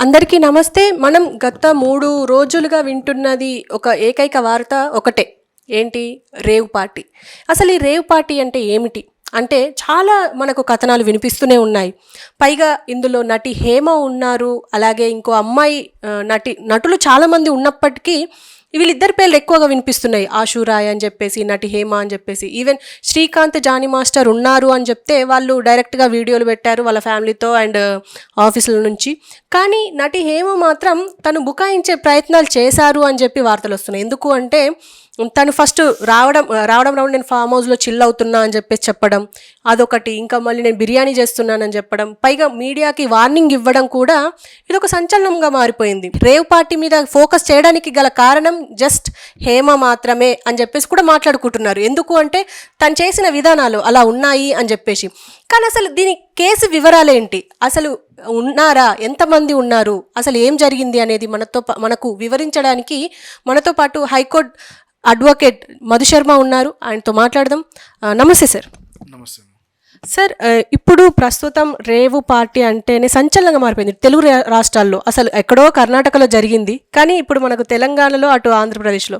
అందరికీ నమస్తే. మనం గత 3 రోజులుగా వింటున్నది ఒక ఏకైక వార్త ఒకటే. ఏంటి? Rave party. అసలు ఈ రేవ్ పార్టీ అంటే ఏమిటి? అంటే చాలా మనకు కథనాలు వినిపిస్తూనే ఉన్నాయి. పైగా ఇందులో నటి హేమ ఉన్నారు. అలాగే ఇంకో అమ్మాయి నటులు చాలామంది ఉన్నప్పటికీ వీళ్ళిద్దరి పేర్లు ఎక్కువగా వినిపిస్తున్నాయి. ఆషు రాయ్ అని చెప్పేసి, నటి హేమ అని చెప్పేసి. ఈవెన్ శ్రీకాంత్ జానీ మాస్టర్ ఉన్నారు అని చెప్తే వాళ్ళు డైరెక్ట్‌గా వీడియోలు పెట్టారు వాళ్ళ ఫ్యామిలీతో అండ్ ఆఫీసుల నుంచి. కానీ నటి హేమ మాత్రం తను బుకాయించే ప్రయత్నాలు చేశారు అని చెప్పి వార్తలొస్తున్నాయి. ఎందుకు అంటే తను ఫస్ట్ రావడం నేను ఫామ్ హౌస్‌లో చిల్ అవుతున్నా అని చెప్పేసి చెప్పడం. అదొకటి. ఇంకా మళ్ళీ నేను బిర్యానీ చేస్తున్నానని చెప్పడం. పైగా మీడియాకి వార్నింగ్ ఇవ్వడం కూడా ఇదొక సంచలనంగా మారిపోయింది. రేవ్ పార్టీ మీద ఫోకస్ చేయడానికి గల కారణం జస్ట్ హేమ మాత్రమే అని చెప్పేసి కూడా మాట్లాడుకుంటున్నారు. ఎందుకు అంటే తను చేసిన విధానాలు అలా ఉన్నాయి అని చెప్పేసి. కానీ అసలు దీని కేసు వివరాలేంటి? అసలు ఉన్నారా? ఎంతమంది ఉన్నారు? అసలు ఏం జరిగింది అనేది మనకు వివరించడానికి మనతో పాటు హైకోర్టు అడ్వకేట్ మధుశర్మ ఉన్నారు. ఆయనతో మాట్లాడదాం. నమస్తే సార్. నమస్తే. సార్, ఇప్పుడు ప్రస్తుతం రేవు పార్టీ అంటేనే సంచలనంగా మారిపోయింది తెలుగు రాష్ట్రాల్లో. అసలు ఎక్కడో కర్ణాటకలో జరిగింది, కానీ ఇప్పుడు మనకు తెలంగాణలో అటు ఆంధ్రప్రదేశ్లో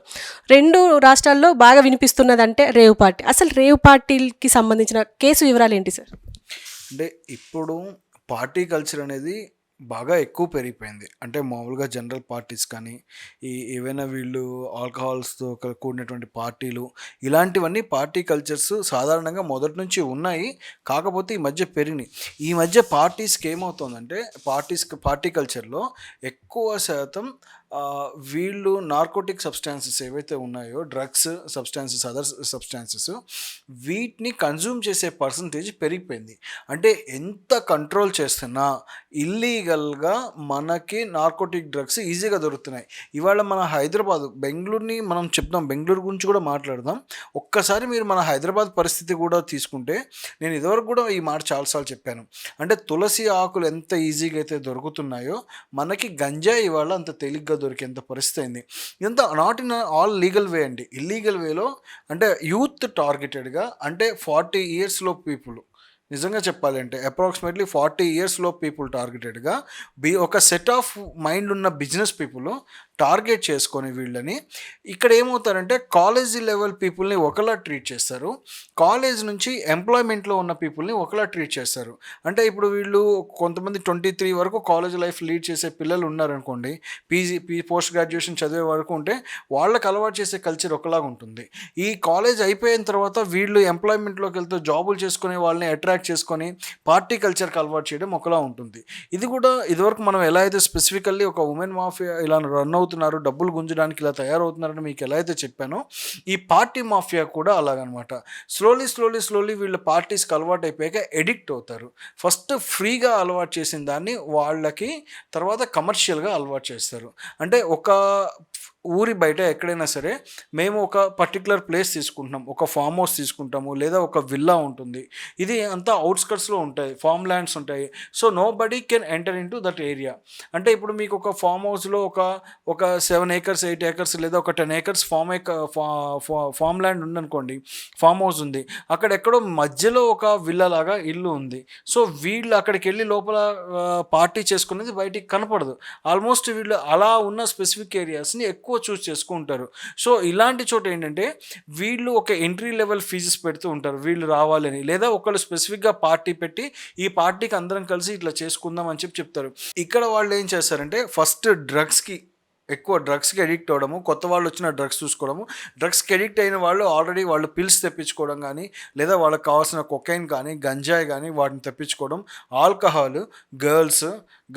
2 రాష్ట్రాల్లో బాగా వినిపిస్తున్నదంటే రేవు పార్టీ. అసలు రేవు పార్టీకి సంబంధించిన కేసు వివరాలు ఏంటి సార్? అంటే ఇప్పుడు పార్టీ కల్చర్ అనేది బాగా ఎక్కువ పెరిగిపోయింది. అంటే మామూలుగా జనరల్ పార్టీస్ కానీ, ఏవైనా వీళ్ళు ఆల్కహాల్స్‌తో కూడినటువంటి పార్టీలు, ఇలాంటివన్నీ పార్టీ కల్చర్స్ సాధారణంగా మొదటి నుంచి ఉన్నాయి. కాకపోతే ఈ మధ్య పెరిగినాయి. ఈ మధ్య పార్టీస్‌కి ఏమవుతుందంటే పార్టీ కల్చర్‌లో ఎక్కువ శాతం వీళ్ళు నార్కోటిక్ సబ్స్టాన్సెస్ ఏవైతే ఉన్నాయో, డ్రగ్స్ సబ్స్టాన్సెస్, అదర్ సబ్స్టాన్సెస్, వీటిని కన్జ్యూమ్ చేసే పర్సంటేజ్ పెరిగిపోయింది. అంటే ఎంత కంట్రోల్ చేస్తున్నా ఇల్లీగల్గా మనకి నార్కోటిక్ డ్రగ్స్ ఈజీగా దొరుకుతున్నాయి. ఇవాళ మన బెంగళూరుని మనం చెప్తాం, బెంగళూరు గురించి కూడా మాట్లాడదాం. ఒక్కసారి మీరు మన హైదరాబాద్ పరిస్థితి కూడా తీసుకుంటే, నేను ఇదివరకు కూడా ఈ మాట చాలాసార్లు చెప్పాను. అంటే తులసి ఆకులు ఎంత ఈజీగా అయితే దొరుకుతున్నాయో, మనకి గంజాయి ఇవాళ అంత తేలిగ్గా దొరికేంత పరిస్థితి అయింది. ఇదంతా నాట్ ఇన్ ఆల్ లీగల్ వే అండి. ఇల్లీగల్ వేలో అంటే యూత్ టార్గెటెడ్గా, అంటే 40 ఇయర్స్లో పీపుల్, నిజంగా చెప్పాలంటే అప్రాక్సిమేట్లీ 40 ఇయర్స్లో పీపుల్ టార్గెటెడ్గా ఒక సెట్ ఆఫ్ మైండ్ ఉన్న బిజినెస్ పీపుల్ టార్గెట్ చేసుకొని వీళ్ళని ఇక్కడ ఏమవుతారంటే కాలేజీ లెవెల్ పీపుల్ని ఒకలా ట్రీట్ చేస్తారు, కాలేజ్ నుంచి ఎంప్లాయ్మెంట్లో ఉన్న పీపుల్ని ఒకలా ట్రీట్ చేస్తారు. అంటే ఇప్పుడు వీళ్ళు కొంతమంది 23 వరకు కాలేజ్ లైఫ్ లీడ్ చేసే పిల్లలు ఉన్నారనుకోండి, పోస్ట్ గ్రాడ్యుయేషన్ చదివే వరకు ఉంటే వాళ్ళకి అలవాటు చేసే కల్చర్ ఒకలాగా ఉంటుంది. ఈ కాలేజ్ అయిపోయిన తర్వాత వీళ్ళు ఎంప్లాయ్మెంట్లోకి వెళ్తూ జాబులు చేసుకునే వాళ్ళని అట్రాక్ట్ చేసుకొని పార్టీ కల్చర్కి అలవాటు చేయడం ఒకలా ఉంటుంది. ఇది కూడా ఇదివరకు మనం ఎలా అయితే స్పెసిఫికల్లీ ఒక ఉమెన్ మాఫియా ఇలా రన్ అవుతున్నారు, డబ్బులు గుంజడానికి ఇలా తయారవుతున్నారని మీకు ఎలా అయితే చెప్పానో, ఈ పార్టీ మాఫియా కూడా అలాగనమాట. స్లోలీ వీళ్ళు పార్టీస్కి అలవాటు అయిపోయాక ఎడిక్ట్ అవుతారు. ఫస్ట్ ఫ్రీగా అలవాటు చేసిన దాన్ని వాళ్ళకి తర్వాత కమర్షియల్గా అలవాటు చేస్తారు. అంటే ఒక ఊరి బయట ఎక్కడైనా సరే మేము ఒక పర్టికులర్ ప్లేస్ తీసుకుంటున్నాం, ఒక ఫామ్ హౌస్ తీసుకుంటాము, లేదా ఒక విల్లా ఉంటుంది. ఇది అంతా అవుట్స్కట్స్లో ఉంటాయి, ఫామ్ ల్యాండ్స్ ఉంటాయి. So nobody can enter into that area. అంటే ఇప్పుడు మీకు ఒక ఫామ్ హౌస్లో ఒక 7 acres 8 acres లేదా ఒక 10 acres ఫామ్ ల్యాండ్ ఉందనుకోండి, ఫామ్ హౌస్ ఉంది. అక్కడెక్కడో మధ్యలో ఒక విల్లా లాగా ఇల్లు ఉంది. సో వీళ్ళు అక్కడికి వెళ్ళి లోపల పార్టీ చేసుకునేది బయటికి కనపడదు. ఆల్మోస్ట్ వీళ్ళు అలా ఉన్న స్పెసిఫిక్ ఏరియాస్ని ఎక్కువ చూస్ చేసుకుంటారు. సో ఇలాంటి చోట ఏంటంటే వీళ్ళు ఒక ఎంట్రీ లెవెల్ ఫీజెస్ పెడుతూ ఉంటారు వీళ్ళు రావాలని, లేదా ఒకళ్ళు స్పెసిఫిక్గా పార్టీ పెట్టి ఈ పార్టీకి అందరం కలిసి ఇట్లా చేసుకుందాం అని చెప్తారు. ఇక్కడ వాళ్ళు ఏం చేస్తారంటే ఫస్ట్ డ్రగ్స్కి ఎడిక్ట్ అవ్వడము, కొత్త వాళ్ళు వచ్చిన డ్రగ్స్ చూసుకోవడము, డ్రగ్స్కి ఎడిక్ట్ అయిన వాళ్ళు ఆల్రెడీ వాళ్ళు పిల్స్ తెప్పించుకోవడం కానీ, లేదా వాళ్ళకి కావాల్సిన కొకైన్ కానీ, గంజాయి కానీ వాటిని తెప్పించుకోవడం, ఆల్కహాల్,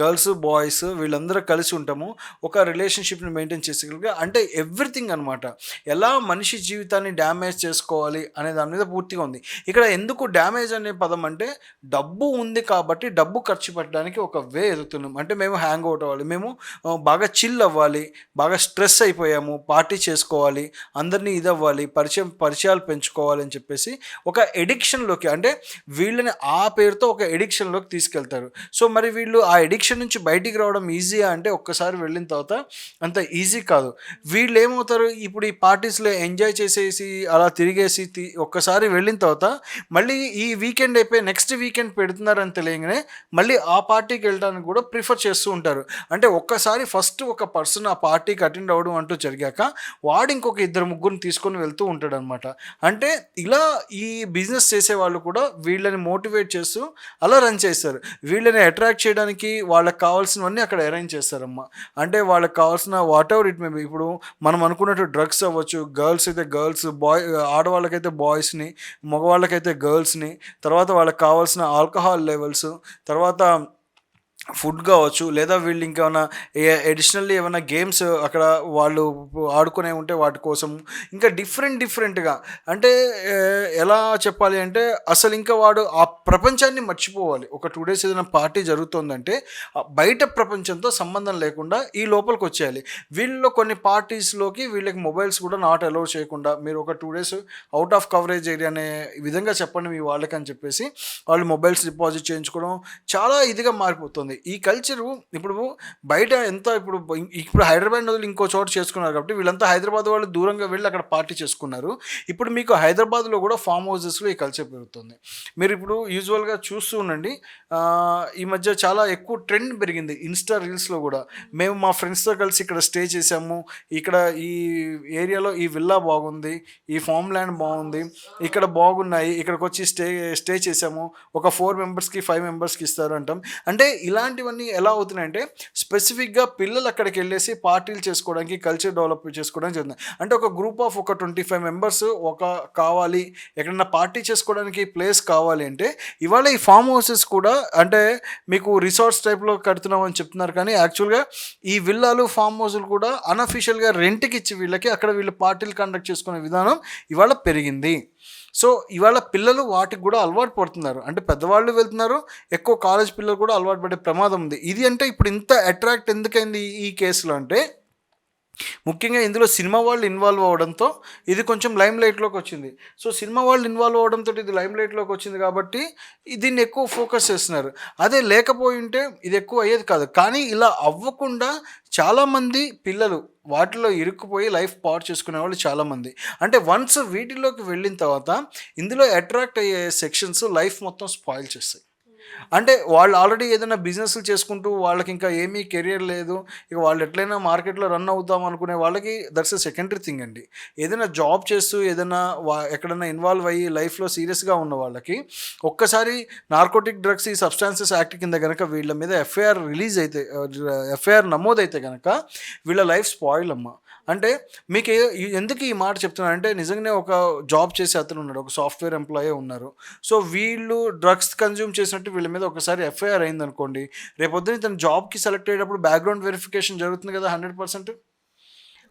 గర్ల్స్ బాయ్స్ వీళ్ళందరూ కలిసి ఉంటాము, ఒక రిలేషన్షిప్ని మెయింటైన్ చేసేగలిగే, అంటే ఎవ్రీథింగ్ అనమాట. ఎలా మనిషి జీవితాన్ని డ్యామేజ్ చేసుకోవాలి అనే దాని మీద పూర్తిగా ఉంది. ఇక్కడ ఎందుకు డ్యామేజ్ అనే పదం అంటే, డబ్బు ఉంది కాబట్టి డబ్బు ఖర్చు పెట్టడానికి ఒక వే ఎదుగుతున్నాం. అంటే మేము హ్యాంగ్ అవుట్ అవ్వాలి, మేము బాగా చిల్ అవ్వాలి, బాగా స్ట్రెస్ అయిపోయాము, పార్టీ చేసుకోవాలి, అందరినీ ఇదవ్వాలి, పరిచయాలు పెంచుకోవాలి అని చెప్పేసి ఒక ఎడిక్షన్‌లోకి, అంటే వీళ్ళని ఆ పేరుతో ఒక ఎడిక్షన్‌లోకి తీసుకెళ్తారు. సో, మరి వీళ్ళు ఆ ఎడిక్షన్ నుంచి బయటికి రావడం ఈజీయా అంటే ఒక్కసారి వెళ్ళిన తర్వాత అంత ఈజీ కాదు. వీళ్ళేమవుతారు, ఇప్పుడు ఈ పార్టీస్‌లో ఎంజాయ్ చేసేసి అలా తిరిగేసి ఒక్కసారి వెళ్ళిన తర్వాత మళ్ళీ ఈ వీకెండ్ అయిపోయి నెక్స్ట్ వీకెండ్ పెడుతున్నారని తెలియగానే మళ్ళీ ఆ పార్టీకి వెళ్ళడానికి కూడా ప్రిఫర్ చేస్తూ ఉంటారు. అంటే ఒక్కసారి ఫస్ట్ ఒక పర్సన్ ఆ పార్టీకి అటెండ్ అవ్వడం అంటూ జరిగాక వాడు ఇంకొక ఇద్దరు ముగ్గురిని తీసుకొని వెళ్తూ ఉంటాడనమాట. అంటే ఇలా ఈ బిజినెస్ చేసేవాళ్ళు కూడా వీళ్ళని మోటివేట్ చేస్తూ అలా రన్ చేస్తారు. వీళ్ళని అట్రాక్ట్ చేయడానికి వాళ్ళకి కావాల్సినవన్నీ అక్కడ అరేంజ్ చేస్తారమ్మా. అంటే వాళ్ళకి కావాల్సిన what ever it may be, ఇప్పుడు మనం అనుకున్నట్టు డ్రగ్స్ అవ్వచ్చు, గర్ల్స్ అయితే గర్ల్స్, ఆడవాళ్ళకైతే బాయ్స్ని, మగవాళ్ళకైతే గర్ల్స్ని, తర్వాత వాళ్ళకి కావాల్సిన ఆల్కహాల్ లెవెల్స్, తర్వాత ఫుడ్ కావచ్చు, లేదా వీళ్ళు ఇంకేమైనా అడిషనల్లీ ఏమైనా గేమ్స్ అక్కడ వాళ్ళు ఆడుకునే ఉంటే వాటి కోసం ఇంకా డిఫరెంట్గా, అంటే ఎలా చెప్పాలి అంటే అసలు ఇంకా వాడు ఆ ప్రపంచాన్ని మర్చిపోవాలి. ఒక 2 days ఏదైనా పార్టీ జరుగుతుందంటే బయట ప్రపంచంతో సంబంధం లేకుండా ఈ లోపలికి వచ్చేయాలి. వీళ్ళలో కొన్ని పార్టీస్లోకి వీళ్ళకి మొబైల్స్ కూడా నాట్ అలౌ చేయకుండా, మీరు ఒక 2 days out of coverage area అనే విధంగా చెప్పండి మీ వాళ్ళకి అని చెప్పేసి వాళ్ళు మొబైల్స్ డిపాజిట్ చేయించుకోవడం చాలా ఇదిగా మారిపోతుంది. ఈ కల్చరు ఇప్పుడు బయట ఎంత, ఇప్పుడు హైదరాబాద్ వదిలి ఇంకో చోట చేసుకున్నారు కాబట్టి వీళ్ళంతా హైదరాబాద్ వాళ్ళు దూరంగా వెళ్ళి అక్కడ పార్టీ చేసుకున్నారు. ఇప్పుడు మీకు హైదరాబాద్లో కూడా ఫామ్ హౌసెస్లో ఈ కల్చర్ పెరుగుతుంది. మీరు ఇప్పుడు యూజువల్గా చూస్తూ ఉండండి, ఈ మధ్య చాలా ఎక్కువ ట్రెండ్ పెరిగింది ఇన్స్టా రీల్స్లో కూడా. మేము మా ఫ్రెండ్స్తో కలిసి ఇక్కడ స్టే చేసాము, ఇక్కడ ఈ ఏరియాలో ఈ విల్లా బాగుంది, ఈ ఫామ్ ల్యాండ్ బాగుంది, ఇక్కడ బాగున్నాయి, ఇక్కడికి వచ్చి స్టే చేసాము, ఒక 4 మెంబర్స్కి 5 మెంబర్స్కి ఇస్తారు అంటాం. అంటే ఇలాంటివన్నీ ఎలా అవుతున్నాయంటే స్పెసిఫిక్గా పిల్లలు అక్కడికి వెళ్ళేసి పార్టీలు చేసుకోవడానికి, కల్చర్ డెవలప్ చేసుకోవడానికి జరుగుతుంది. అంటే ఒక గ్రూప్ ఆఫ్ ఒక 25 మెంబర్స్ కావాలి, ఎక్కడన్నా పార్టీ చేసుకోవడానికి ప్లేస్ కావాలి అంటే ఇవాళ ఈ ఫామ్ హౌసెస్ కూడా, అంటే మీకు రిసార్ట్స్ టైప్లో కడుతున్నాం అని చెప్తున్నారు, కానీ యాక్చువల్గా ఈ విల్లాలు ఫామ్ హౌస్లు కూడా అన్అఫీషియల్గా రెంట్కి ఇచ్చి వీళ్ళకి అక్కడ వీళ్ళు పార్టీలు కండక్ట్ చేసుకునే విధానం ఇవాళ పెరిగింది. సో ఇవాళ పిల్లలు వాటికి కూడా అలవాటు పడుతున్నారు. అంటే పెద్దవాళ్ళు వెళ్తున్నారు, ఎక్కువ కాలేజ్ పిల్లలు కూడా అలవాటు పడే ప్రమాదం ఉంది. ఇది అంటే ఇప్పుడు ఇంత అట్రాక్ట్ ఎందుకైంది ఈ కేసులో అంటే ముఖ్యంగా ఇందులో సినిమా వాళ్ళు ఇన్వాల్వ్ అవ్వడంతో ఇది కొంచెం లైమ్ లైట్లోకి వచ్చింది. సో సినిమా వాళ్ళు ఇన్వాల్వ్ అవ్వడంతో ఇది లైమ్ లైట్లోకి వచ్చింది కాబట్టి దీన్ని ఎక్కువ ఫోకస్ చేస్తున్నారు. అదే లేకపోయి ఉంటే ఇది ఎక్కువ అయ్యేది కాదు. కానీ ఇలా అవ్వకుండా చాలామంది పిల్లలు వాటిలో ఇరుక్కుపోయి లైఫ్ పాడు చేసుకునే వాళ్ళు చాలామంది. అంటే వన్స్ వీటిలోకి వెళ్ళిన తర్వాత ఇందులో అట్రాక్ట్ అయ్యే సెక్షన్స్ లైఫ్ మొత్తం స్పాయిల్ చేస్తాయి. అంటే వాళ్ళు ఆల్రెడీ ఏదైనా బిజినెస్లు చేసుకుంటూ వాళ్ళకి ఇంకా ఏమీ కెరియర్ లేదు, ఇక వాళ్ళు ఎట్లయినా మార్కెట్లో రన్ అవుతాం అనుకునే వాళ్ళకి దట్స్ ఎ సెకండరీ థింగ్ అండి. ఏదైనా జాబ్ చేస్తూ ఏదైనా ఎక్కడైనా ఇన్వాల్వ్ అయ్యి లైఫ్లో సీరియస్గా ఉన్న వాళ్ళకి ఒక్కసారి నార్కోటిక్ డ్రగ్స్ ఈ సబ్స్టాన్సెస్ యాక్ట్ కింద కనుక వీళ్ళ మీద ఎఫ్ఐఆర్ నమోదైతే కనుక వీళ్ళ లైఫ్ స్పాయిల్ అమ్మ. అంటే మీకు ఎందుకు ఈ మాట చెప్తున్నాను అంటే నిజంగానే ఒక జాబ్ చేసే అతను ఉన్నాడు, ఒక సాఫ్ట్వేర్ ఎంప్లాయీ ఉన్నారు. సో వీళ్ళు డ్రగ్స్ కన్జ్యూమ్ చేసినట్టు వీళ్ళ మీద ఒకసారి ఎఫ్ఐఆర్ అయింది అనుకోండి, రేపొద్దున ఇతను జాబ్కి సెలెక్ట్ అయ్యేటప్పుడు బ్యాక్గ్రౌండ్ వెరిఫికేషన్ జరుగుతుంది కదా 100%.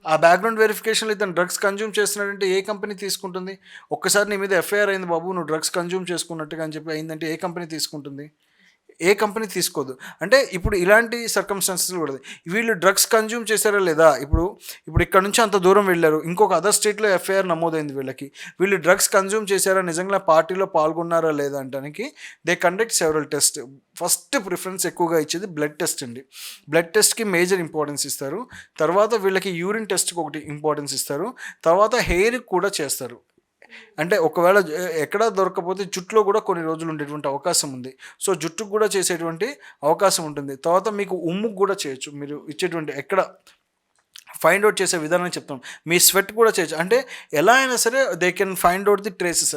ఆ బ్యాక్గ్రౌండ్ వెరిఫికేషన్లో ఇతను డ్రగ్స్ కన్జ్యూమ్ చేస్తున్నాడంటే ఏ కంపెనీ తీసుకుంటుంది? ఒక్కసారి నీ మీద ఎఫ్ఐఆర్ అయింది బాబు, నువ్వు డ్రగ్స్ కన్జ్యూమ్ చేసుకున్నట్టుగా అని చెప్పి అయిందంటే ఏ కంపెనీ తీసుకుంటుంది? ఏ కంపెనీ తీసుకోదు. అంటే ఇప్పుడు ఇలాంటి సర్కమ్స్టాన్సెస్ కూడా వీళ్ళు డ్రగ్స్ కన్జ్యూమ్ చేశారా లేదా, ఇప్పుడు ఇక్కడ నుంచి అంత దూరం వెళ్ళారు, ఇంకొక అదర్ స్టేట్లో ఎఫ్ఐఆర్ నమోదైంది వీళ్ళకి, వీళ్ళు డ్రగ్స్ కన్జ్యూమ్ చేశారా, నిజంగా పార్టీలో పాల్గొన్నారా లేదా అంటానికి they conduct several test. First preference ఎక్కువగా ఇచ్చేది బ్లడ్ టెస్ట్ అండి. బ్లడ్ టెస్ట్కి మేజర్ ఇంపార్టెన్స్ ఇస్తారు. తర్వాత వీళ్ళకి యూరిన్ టెస్ట్కి ఒకటి ఇంపార్టెన్స్ ఇస్తారు. తర్వాత హెయిర్కి కూడా చేస్తారు. అంటే ఒకవేళ ఎక్కడా దొరకకపోతే జుట్టులో కూడా కొన్ని రోజులు ఉండేటువంటి అవకాశం ఉంది. సో జుట్టుకు కూడా చేసేటువంటి అవకాశం ఉంటుంది. తర్వాత మీకు ఉమ్ముకు కూడా చేయొచ్చు. మీరు ఇచ్చేటువంటి ఎక్కడ ఫైండ్ అవుట్ చేసే విధానం చెప్తాం. మీ స్వెట్ కూడా చేయొచ్చు. అంటే ఎలా అయినా సరే they can find out the traces,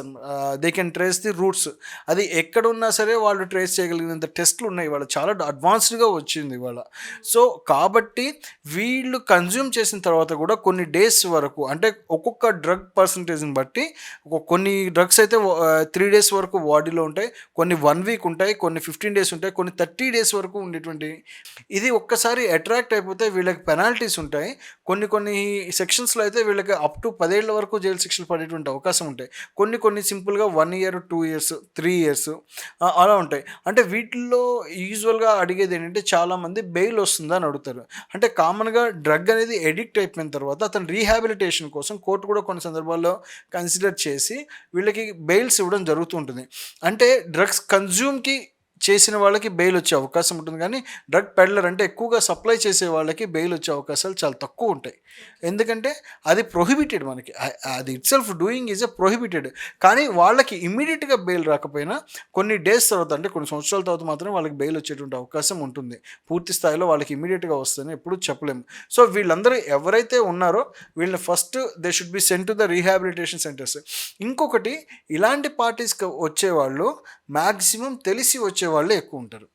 they can trace the roots. అది ఎక్కడున్నా సరే వాళ్ళు ట్రేస్ చేయగలిగినంత టెస్ట్లు ఉన్నాయి ఇవాళ, చాలా అడ్వాన్స్డ్గా వచ్చింది ఇవాళ. సో కాబట్టి వీళ్ళు కన్జ్యూమ్ చేసిన తర్వాత కూడా కొన్ని డేస్ వరకు, అంటే ఒక్కొక్క డ్రగ్ పర్సంటేజ్ని బట్టి కొన్ని డ్రగ్స్ అయితే 3 days వరకు బాడీలో ఉంటాయి, కొన్ని 1 week ఉంటాయి, కొన్ని 15 days ఉంటాయి, కొన్ని 30 days వరకు ఉండేటువంటి. ఇది ఒక్కసారి అట్రాక్ట్ అయిపోతే వీళ్ళకి పెనాల్టీస్ ఉంటాయి. కొన్ని సెక్షన్స్లో అయితే వీళ్ళకి అప్ టు 10 ఏళ్ల వరకు జైలు శిక్షలు పడేటువంటి అవకాశం ఉంటాయి. కొన్ని సింపుల్గా 1 ఇయర్, 2 ఇయర్స్, 3 ఇయర్స్ అలా ఉంటాయి. అంటే వీటిల్లో యూజువల్గా అడిగేది ఏంటంటే చాలామంది బెయిల్ వస్తుందా అని అడుగుతారు. అంటే కామన్గా డ్రగ్ అనేది ఎడిక్ట్ అయిపోయిన తర్వాత అతను రీహాబిలిటేషన్ కోసం కోర్టు కూడా కొన్ని సందర్భాల్లో కన్సిడర్ చేసి వీళ్ళకి బెయిల్స్ ఇవ్వడం జరుగుతూ ఉంటుంది. అంటే డ్రగ్స్ కన్జ్యూమ్కి చేసిన వాళ్ళకి బెయిల్ వచ్చే అవకాశం ఉంటుంది, కానీ డ్రగ్ పెడ్లర్ అంటే ఎక్కువగా సప్లై చేసే వాళ్ళకి బెయిల్ వచ్చే అవకాశాలు చాలా తక్కువ ఉంటాయి. ఎందుకంటే అది ప్రొహిబిటెడ్, మనకి అది it self doing is a prohibited. కానీ వాళ్ళకి ఇమ్మీడియట్గా బెయిల్ రాకపోయినా కొన్ని డేస్ తర్వాత, అంటే కొన్ని సంవత్సరాల తర్వాత మాత్రమే వాళ్ళకి బెయిల్ వచ్చేటువంటి అవకాశం ఉంటుంది. పూర్తి స్థాయిలో వాళ్ళకి ఇమ్మీడియట్గా వస్తుందని ఎప్పుడు చెప్పలేము. సో వీళ్ళందరూ ఎవరైతే ఉన్నారో వీళ్ళని first they should be sent to the rehabilitation centres. ఇంకొకటి, ఇలాంటి పార్టీస్కి వచ్చేవాళ్ళు మ్యాక్సిమం తెలిసి వచ్చేవాళ్ళే ఎక్కువ ఉంటారు.